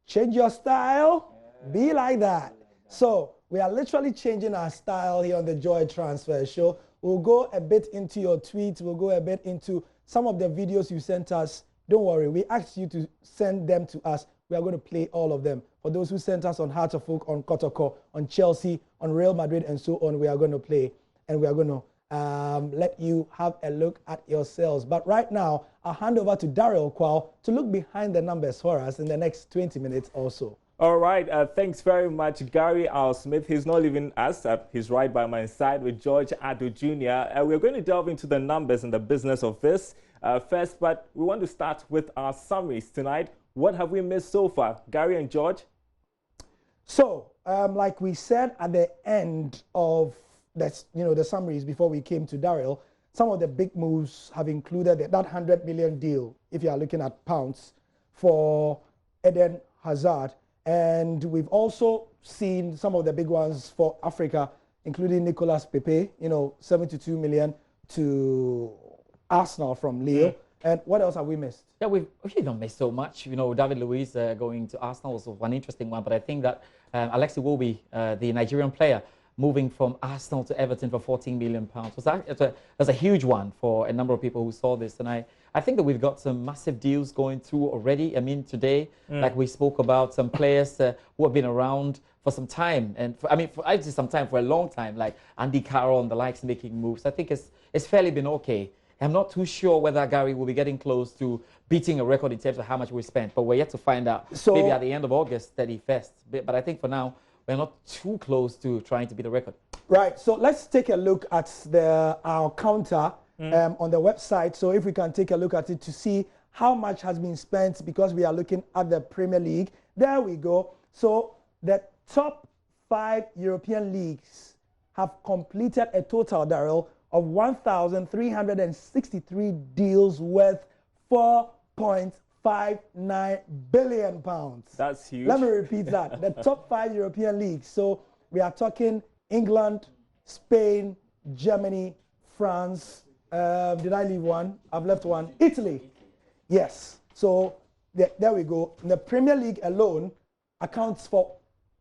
change your style, be like that. So we are literally changing our style here on the Joy Transfer Show. We'll go a bit into your tweets. We'll go a bit into some of the videos you sent us. Don't worry, we asked you to send them to us. We are going to play all of them. For those who sent us on Heart of Oak, on Kotoko, on Chelsea, on Real Madrid, and so on, we are going to play. And we are going to let you have a look at yourselves. But right now, I'll hand over to Daryl Kwao to look behind the numbers for us in the next 20 minutes or so. All right, thanks very much, Gary Al Smith. He's not leaving us. He's right by my side with George Addo Jr. We're going to delve into the numbers and the business of this first, but we want to start with our summaries tonight. What have we missed so far, Gary and George? So, like we said at the end of the summaries before we came to Daryl, some of the big moves have included that 100 million deal, if you are looking at pounds, for Eden Hazard. And we've also seen some of the big ones for Africa, including Nicolas Pepe, 72 million to Arsenal from Lille. And what else have we missed? Yeah, we've actually not missed so much. David Luiz going to Arsenal was one interesting one, but I think that Alexi Iwobi, the Nigerian player, moving from Arsenal to Everton for £14 million was a huge one for a number of people who saw this. And I think that we've got some massive deals going through already. I mean, today, like we spoke about, some players who have been around for some time. And I'd say some time, for a long time, like Andy Carroll and the likes making moves. I think it's fairly been okay. I'm not too sure whether Gary will be getting close to beating a record in terms of how much we spent, but we're yet to find out. So, maybe at the end of August, 31st. But I think for now, we're not too close to trying to beat the record. Right. So let's take a look at our counter on the website. So if we can take a look at it to see how much has been spent, because we are looking at the Premier League. There we go. So the top 5 European leagues have completed a total, Daryl, of 1,363 deals worth £4.59 billion. That's huge. Let me repeat that. The top 5 European leagues. So we are talking England, Spain, Germany, France. Did I leave one? I've left one. Italy. Yes. So there we go. The Premier League alone accounts for,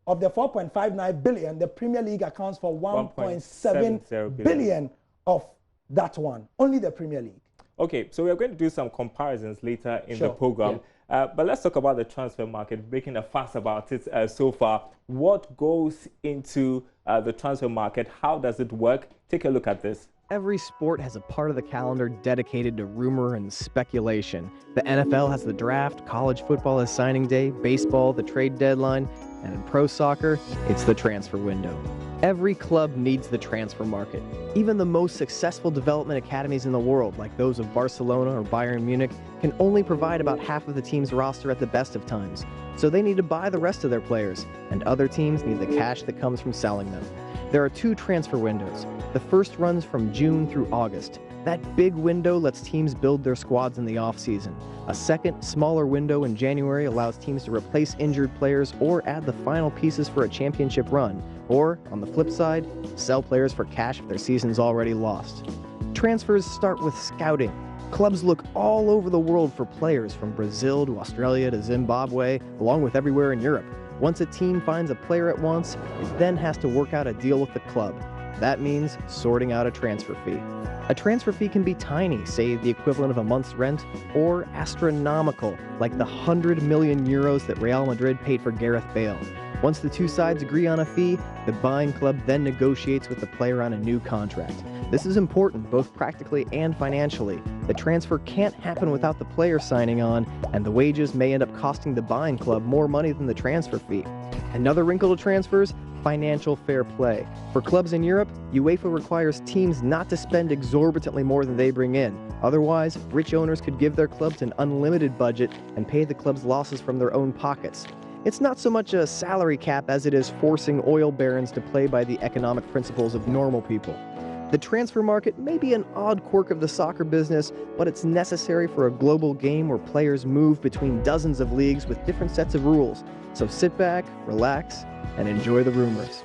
of the 4.59 billion, the Premier League accounts for 1.7 billion of that one. Only the Premier League. Okay, so we're going to do some comparisons later in the program. Yeah. But let's talk about the transfer market, making a fuss about it so far. What goes into the transfer market? How does it work? Take a look at this. Every sport has a part of the calendar dedicated to rumor and speculation. The NFL has the draft, college football has signing day, baseball, the trade deadline, and in pro soccer, it's the transfer window. Every club needs the transfer market. Even the most successful development academies in the world, like those of Barcelona or Bayern Munich, can only provide about half of the team's roster at the best of times. So they need to buy the rest of their players, and other teams need the cash that comes from selling them. There are 2 transfer windows. The first runs from June through August. That big window lets teams build their squads in the off-season. A second, smaller window in January allows teams to replace injured players or add the final pieces for a championship run, or, on the flip side, sell players for cash if their season's already lost. Transfers start with scouting. Clubs look all over the world for players, from Brazil to Australia to Zimbabwe, along with everywhere in Europe. Once a team finds a player it wants, it then has to work out a deal with the club. That means sorting out a transfer fee. A transfer fee can be tiny, say the equivalent of a month's rent, or astronomical, like the 100 million euros that Real Madrid paid for Gareth Bale. Once the 2 sides agree on a fee, the buying club then negotiates with the player on a new contract. This is important, both practically and financially. The transfer can't happen without the player signing on, and the wages may end up costing the buying club more money than the transfer fee. Another wrinkle to transfers: financial fair play. For clubs in Europe, UEFA requires teams not to spend exorbitantly more than they bring in. Otherwise, rich owners could give their clubs an unlimited budget and pay the club's losses from their own pockets. It's not so much a salary cap as it is forcing oil barons to play by the economic principles of normal people. The transfer market may be an odd quirk of the soccer business, but it's necessary for a global game where players move between dozens of leagues with different sets of rules. So sit back, relax, and enjoy the rumors.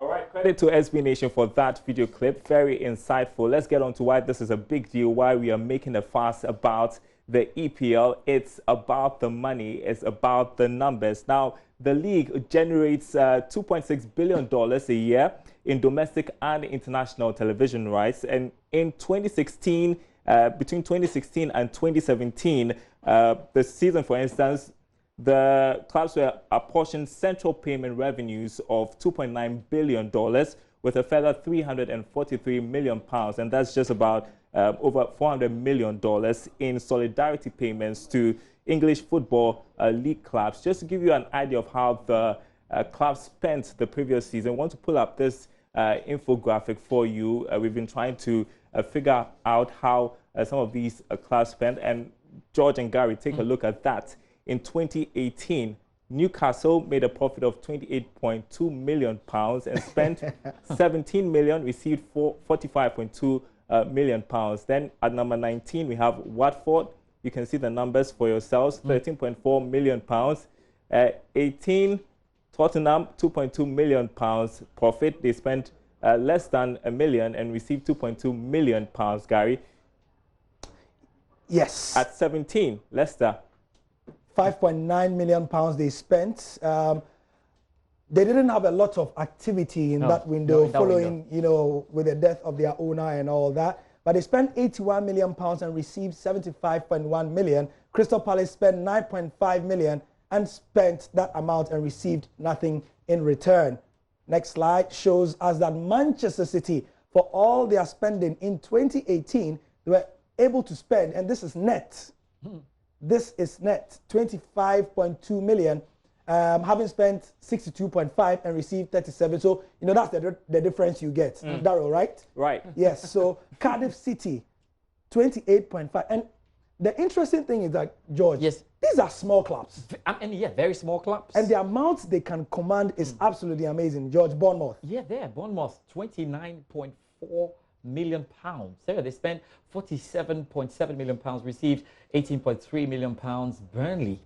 All right, Credit to SB Nation for that video clip. Very insightful. Let's get on to why this is a big deal, why we are making a fuss about the EPL. It's about the money. It's about the numbers. Now, the league generates $2.6 billion a year in domestic and international television rights. And in 2016, between 2016 and 2017, the season, for instance, the clubs were apportioned central payment revenues of $2.9 billion with a further £343 million, and that's just about over $400 million in solidarity payments to English football league clubs. Just to give you an idea of how the clubs spent the previous season, I want to pull up this infographic for you. We've been trying to figure out how some of these clubs spent, and George and Gary, take a look at that. In 2018, Newcastle made a profit of £28.2 million and spent 17 million, received 45.2 million pounds. Then at number 19, we have Watford. You can see the numbers for yourselves, 13.4 million pounds. 18, Tottenham, 2.2 million pounds profit. They spent less than a million and received 2.2 million pounds, Gary. Yes. At 17, Leicester. £5.9 million they spent. They didn't have a lot of activity in that window following, you know, with the death of their owner and all that. But they spent £81 million and received £75.1 million. Crystal Palace spent £9.5 million and spent that amount and received nothing in return. Next slide shows us that Manchester City, for all their spending in 2018, they were able to spend, and this is net. This is net, 25.2 million, having spent 62.5 and received 37. So, you know, that's the difference you get. Daryl, right? Right. Yes. So, Cardiff City, 28.5. And the interesting thing is that, George, yes, these are small clubs. And yeah, very small clubs. And the amount they can command is absolutely amazing. George, Bournemouth. Yeah, there, Bournemouth, £29.4 million. There, they spent £47.7 million, received £18.3 million. Burnley,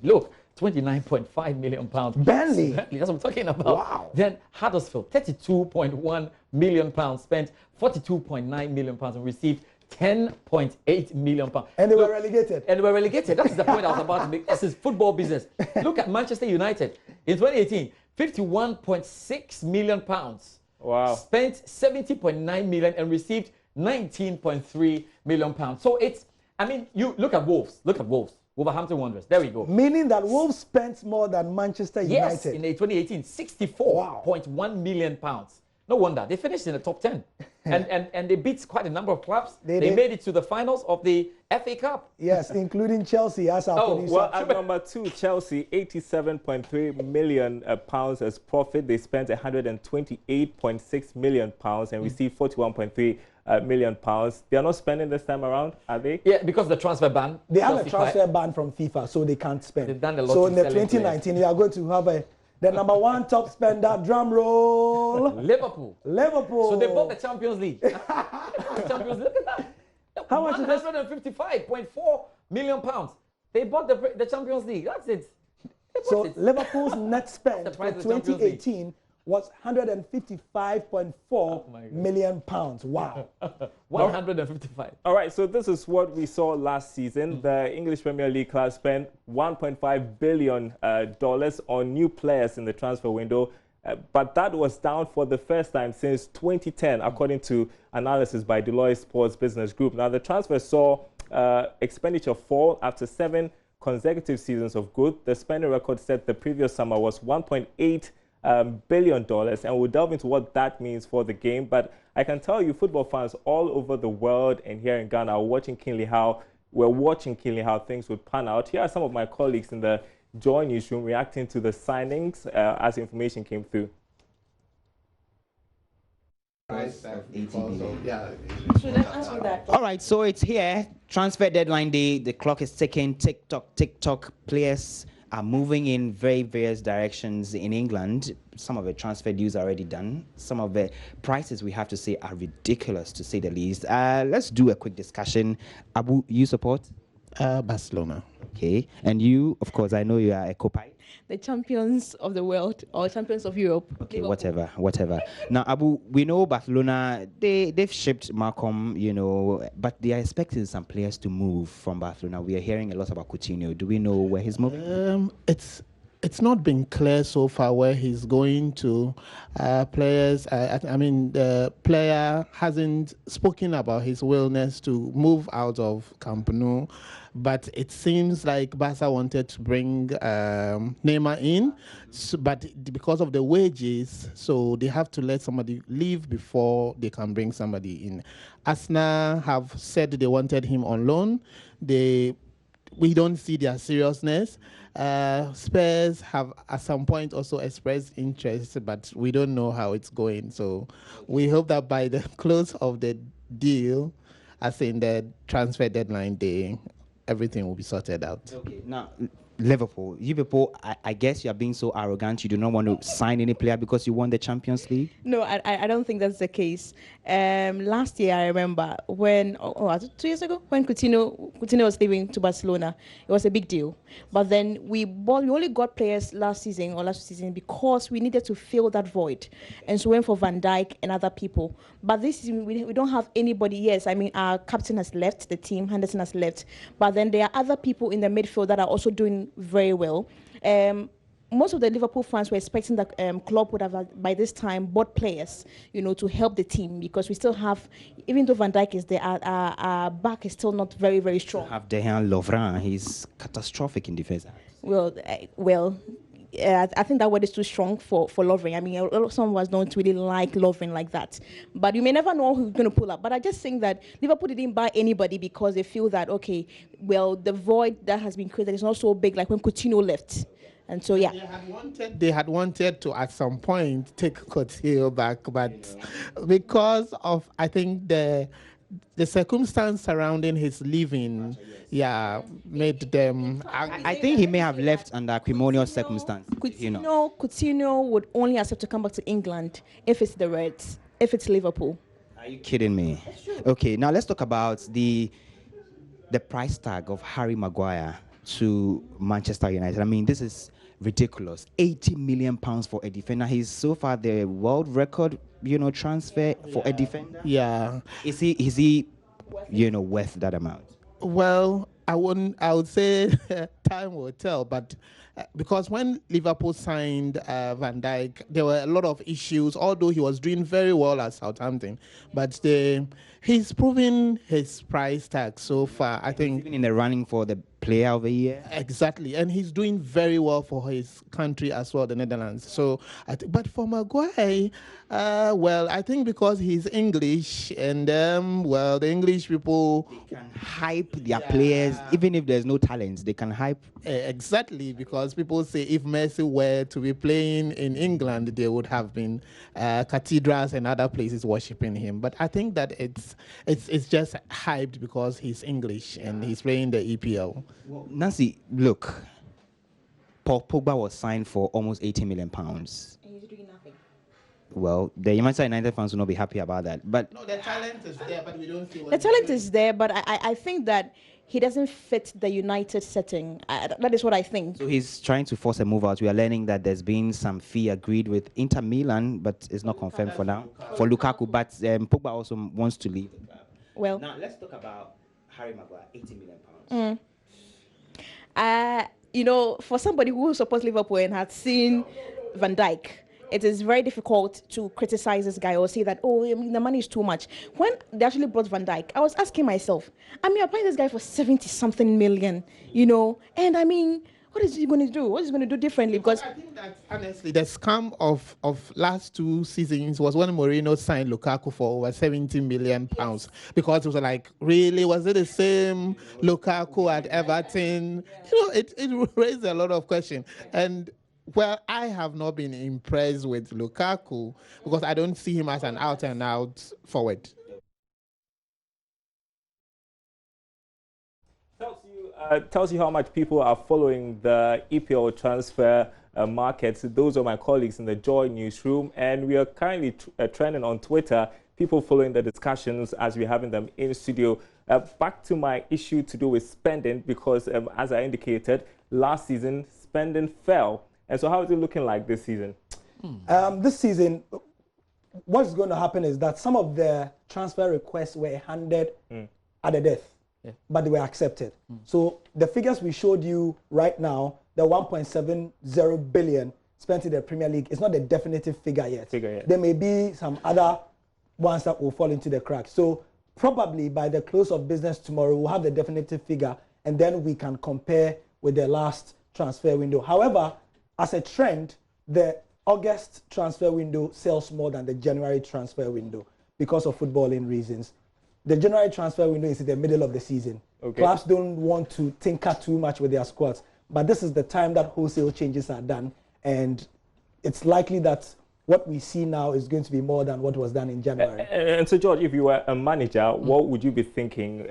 look, £29.5 million. Burnley, that's what I'm talking about. Wow. Then Huddersfield, £32.1 million, spent £42.9 million and received £10.8 million. And they were relegated. And they were relegated. That's the point I was about to make. This is football business. Look at Manchester United. In 2018, £51.6 million. Wow. Spent 70.9 million and received 19.3 million pounds. So it's, I mean, you look at Wolves. Look at Wolves. Wolverhampton Wanderers. There we go. Meaning that Wolves spent more than Manchester United. Yes, in 2018, 64.1 million pounds. No wonder. They finished in the top 10. and they beat quite a number of clubs. They made it to the finals of the FA Cup. Yes, including Chelsea as our producer. Well, at number 2, Chelsea, £87.3 million as profit. They spent £128.6 million and received £41.3 million. They are not spending this time around, are they? Yeah, because the transfer ban. They have a transfer ban from FIFA, so they can't spend. They've done a lot. So in the 2019, we are going to have the number 1 top spender, drum roll. Liverpool. So they bought the Champions League. Champions League. Look at that. How much is this? £155.4 million. They bought the Champions League. That's it. So Liverpool's net spend for 2018 was £155.4 million. Wow. 155. All right, so this is what we saw last season. The English Premier League club spent $1.5 billion on new players in the transfer window. But that was down for the first time since 2010, according to analysis by Deloitte Sports Business Group. Now, the transfer saw expenditure fall after 7 consecutive seasons of growth. The spending record set the previous summer was $1.8 billion, and we'll delve into what that means for the game. But I can tell you, football fans all over the world and here in Ghana are watching keenly how things would pan out. Here are some of my colleagues in the Joy newsroom reacting to the signings as information came through. All right, so it's here. Transfer deadline day. The clock is ticking. TikTok. Players are moving in various directions in England. Some of the transfer deals are already done. Some of the prices, we have to say, are ridiculous, to say the least. Let's do a quick discussion. Abu, you support? Barcelona. Okay. And you, of course, I know you are a Copai. the champions of the world or champions of Europe. Okay, whatever. Now, Abu, we know Barcelona, they've shipped Malcolm, you know, but they are expecting some players to move from Barcelona. We are hearing a lot about Coutinho. Do we know where he's moving? It's not been clear so far where he's going to. Players, I mean, the player hasn't spoken about his willingness to move out of Camp Nou, but it seems like Barca wanted to bring Neymar in, but because of the wages, so they have to let somebody leave before they can bring somebody in. Arsenal have said they wanted him on loan. We don't see their seriousness. Spurs have at some point also expressed interest, but we don't know how it's going. So we hope that by the close of the deal, as in the transfer deadline day, everything will be sorted out. Okay, now Liverpool, you people, I guess you are being so arrogant. You do not want to sign any player because you won the Champions League. No, I don't think that's the case. Last year, I remember when, 2 years ago, when Coutinho was leaving to Barcelona, it was a big deal. But then we only got players last season because we needed to fill that void. And so we went for Van Dijk and other people. But this season, we don't have anybody. Yes, I mean, our captain has left the team, Henderson has left. But then there are other people in the midfield that are also doing very well. Most of the Liverpool fans were expecting that Klopp would have, by this time, bought players, you know, to help the team, because we still have, even though Van Dijk is there, our back is still not very, very strong. You have Dejan Lovren. He's catastrophic in defense. I think that word is too strong for Lovren. I mean, some of us don't really like Lovren like that. But you may never know who's going to pull up. But I just think that Liverpool didn't buy anybody because they feel that, okay, well, the void that has been created is not so big like when Coutinho left. And so, yeah. They had wanted to, at some point, take Coutinho back. But because of, I think, the circumstance surrounding his leaving, made them. I think he may have left under acrimonious circumstances. Coutinho would only accept to come back to England if it's the Reds, if it's Liverpool. Are you kidding me? Okay, now let's talk about the price tag of Harry Maguire to Manchester United. I mean, this is ridiculous. £80 million for a defender. He's so far the world record, transfer for a defender. Yeah. Is he, worth that amount? Well, I would say time will tell, but because when Liverpool signed Van Dijk, there were a lot of issues, although he was doing very well at Southampton. But he's proven his price tag so far, I think. Even in the running for the player of the year? Exactly, and he's doing very well for his country as well, the Netherlands. So, but for Maguire, I think because he's English, and the English people they can hype their players, even if there's no talent, they can hype. Exactly, because people say if Messi were to be playing in England, there would have been cathedrals and other places worshiping him. But I think that it's just hyped because he's English and he's playing the EPL. Well, Nancy, look, Paul Pogba was signed for almost £80 million. And he's doing nothing. Well, the Manchester United fans will not be happy about that. But no, the talent is there, but we don't see what the talent is there, but I think that he doesn't fit the United setting. That is what I think. So he's trying to force a move out. We are learning that there's been some fee agreed with Inter Milan, but it's not confirmed for now. For Lukaku, but Pogba also wants to leave. Well, now let's talk about Harry Maguire, £80 million. For somebody who supports Liverpool and had seen Van Dijk, it is very difficult to criticize this guy or say that, the money is too much. When they actually brought Van Dijk, I was asking myself, you're paying this guy for 70-something million, and what is he going to do? What is he going to do differently? Because I think that, honestly, the scam of last 2 seasons was when Mourinho signed Lukaku for over £70 million. Yes. Because it was like, really, was it the same Lukaku at Everton? It raised a lot of questions. And well, I have not been impressed with Lukaku because I don't see him as an out-and-out forward. Tells you how much people are following the EPL transfer market. Those are my colleagues in the Joy newsroom, and we are currently trending on Twitter. People following the discussions as we're having them in studio. Back to my issue to do with spending, because as I indicated, last season spending fell. And so how is it looking like this season? This season, what's going to happen is that some of the transfer requests were handed at the death, but they were accepted. So the figures we showed you right now, the 1.70 billion spent in the Premier League, is not the definitive figure yet. There may be some other ones that will fall into the cracks. So probably by the close of business tomorrow, we'll have the definitive figure, and then we can compare with the last transfer window. However, as a trend, the August transfer window sells more than the January transfer window because of footballing reasons. The January transfer window is in the middle of the season. Clubs don't want to tinker too much with their squads, but this is the time that wholesale changes are done, and it's likely that what we see now is going to be more than what was done in January. And so, George, if you were a manager, what would you be thinking?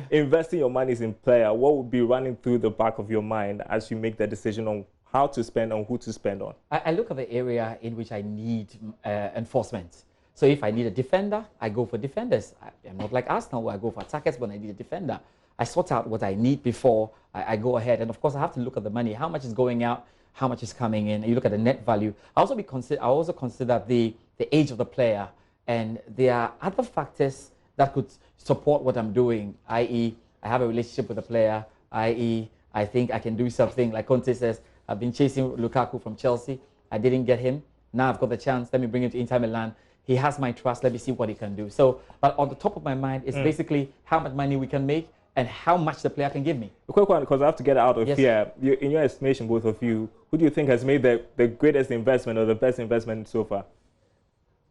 Investing your money in player, what would be running through the back of your mind as you make the decision on how to spend on who to spend on? I look at the area in which I need enforcement. So if I need a defender, I go for defenders. I'm not like Arsenal where I go for attackers when I need a defender. I sort out what I need before I go ahead. And of course, I have to look at the money, how much is going out, how much is coming in, and you look at the net value. I also consider the age of the player, and there are other factors that could support what I'm doing, i.e., I have a relationship with the player, i.e., I think I can do something. Like Conte says, I've been chasing Lukaku from Chelsea. I didn't get him. Now I've got the chance. Let me bring him to Inter Milan. He has my trust. Let me see what he can do. So, but on the top of my mind is basically how much money we can make and how much the player can give me. A quick one, because I have to get out of here. In your estimation, both of you, who do you think has made the greatest investment or the best investment so far?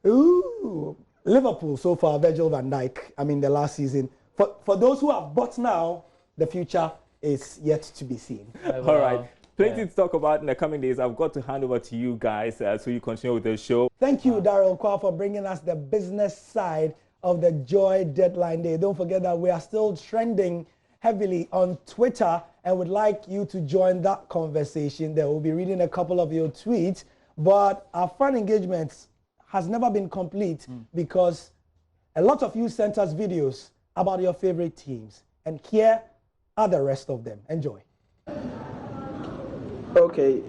Ooh, Liverpool so far, Virgil van Dijk. I mean, the last season. For those who have bought now, the future is yet to be seen. All right. Plenty to talk about in the coming days. I've got to hand over to you guys so you continue with the show. Thank you, Daryl Kwa, for bringing us the business side of the Joy Deadline Day. Don't forget that we are still trending heavily on Twitter and would like you to join that conversation. There will be reading a couple of your tweets, but our fan engagement has never been complete because a lot of you sent us videos about your favorite teams, and here are the rest of them. Enjoy. Okay,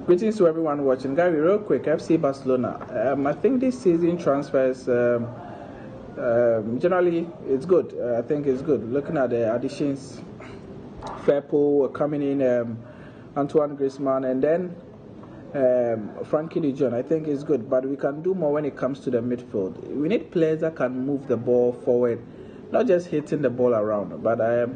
greetings to everyone watching. Gary, real quick, FC Barcelona. I think this season transfers, generally, it's good. I think it's good. Looking at the additions, Firpo coming in, Antoine Griezmann, and then Frankie de Jong. I think it's good, but we can do more when it comes to the midfield. We need players that can move the ball forward, not just hitting the ball around, but I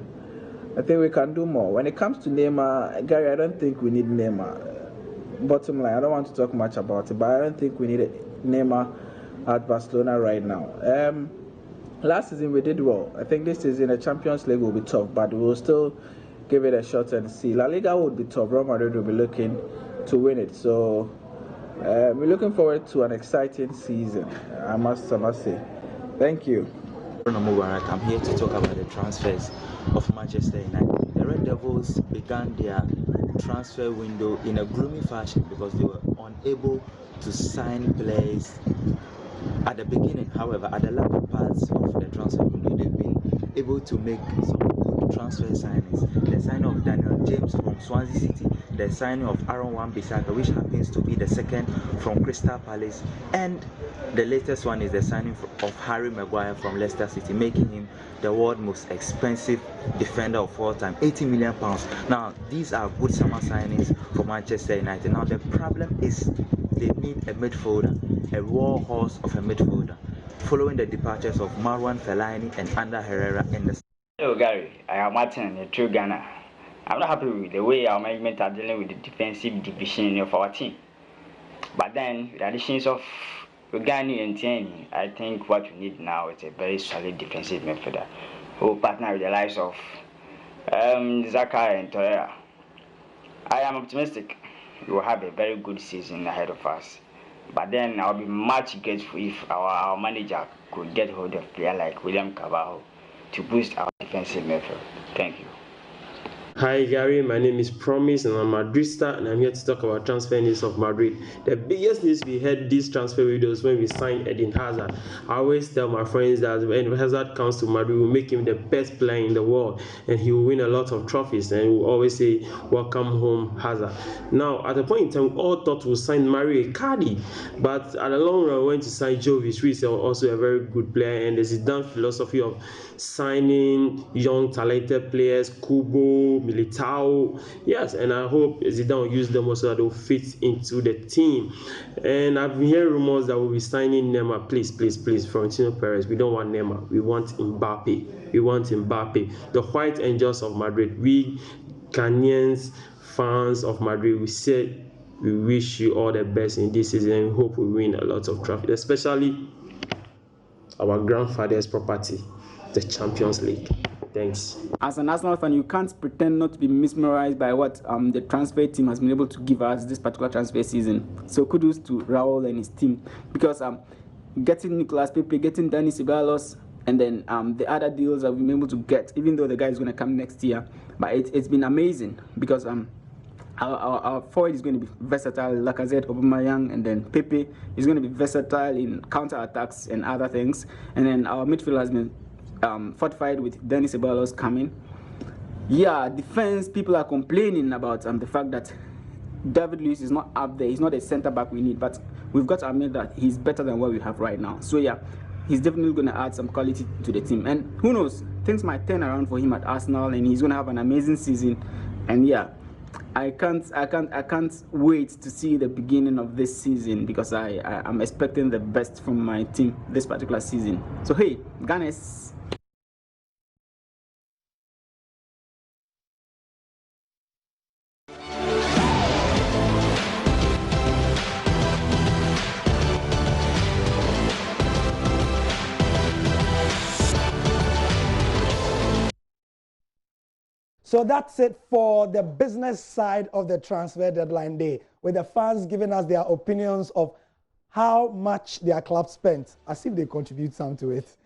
think we can do more. When it comes to Neymar, Gary, I don't think we need Neymar. Bottom line, I don't want to talk much about it, but I don't think we need Neymar at Barcelona right now. Last season we did well. I think this season the Champions League will be tough, but we will still give it a shot and see. La Liga would be tough. Real Madrid will be looking to win it. So we're looking forward to an exciting season, I must say. Thank you. I'm here to talk about the transfers of Manchester United. The Red Devils began their transfer window in a gloomy fashion because they were unable to sign players at the beginning. However, at the latter parts of the transfer window, they've been able to make some good transfer signings. The signing of Daniel James from Swansea City, the signing of Aaron Wan-Bissaka, which happens to be the second from Crystal Palace, and the latest one is the signing of Harry Maguire from Leicester City, making him the world's most expensive defender of all time, £80 million. Now, these are good summer signings for Manchester United. Now, the problem is they need a midfielder, a war horse of a midfielder, following the departures of Marwan Fellaini and Ander Herrera in the... Hello, Gary. I am Martin, a true Ghana. I'm not happy with the way our management are dealing with the defensive division of our team. But then, with the additions of Ugani and Tierney, I think what we need now is a very solid defensive midfielder who partner with the likes of Zaka and Torreira. I am optimistic we will have a very good season ahead of us. But then I'll be much grateful if our manager could get hold of a player like William Carvalho to boost our defensive midfield. Thank you. Hi Gary, my name is Promise and I'm a Madridista and I'm here to talk about transfer news of Madrid. The biggest news we had this transfer windows when we signed Eden Hazard. I always tell my friends that when Hazard comes to Madrid, we'll make him the best player in the world and he will win a lot of trophies, and we'll always say, welcome home Hazard. Now, at a point in time, we all thought we'll sign Mario Icardi, but at the long run, we went to sign Jovic, who is also a very good player, and the Zidane philosophy of signing young talented players, Kubo, Militao. Yes, and I hope Zidane will use them also that they'll fit into the team. And I've been hearing rumors that we'll be signing Neymar. Please, Florentino Perez. We don't want Neymar. We want Mbappe. We want Mbappe. The White Angels of Madrid. We Ghanaians, fans of Madrid, we said we wish you all the best in this season and hope we win a lot of trophies, especially our grandfather's property, the Champions League. Thanks. As an Arsenal fan, you can't pretend not to be mesmerized by what the transfer team has been able to give us this particular transfer season. So kudos to Raul and his team, because getting Nicolas Pepe, getting Dani Ceballos, and then the other deals that we've been able to get, even though the guy is going to come next year, but it's been amazing because our forward is going to be versatile. Lacazette, Aubameyang, and then Pepe is going to be versatile in counter-attacks and other things. And then our midfield has been fortified with Dani Ceballos coming. Yeah, defense, people are complaining about the fact that David Luiz is not up there. He's not a centre-back we need, but we've got to admit that he's better than what we have right now. So yeah, he's definitely going to add some quality to the team. And who knows, things might turn around for him at Arsenal, and he's going to have an amazing season. And yeah, I can't wait to see the beginning of this season, because I'm expecting the best from my team this particular season. So hey, Gunners. So that's it for the business side of the transfer deadline day, with the fans giving us their opinions of how much their club spent, as if they contribute some to it.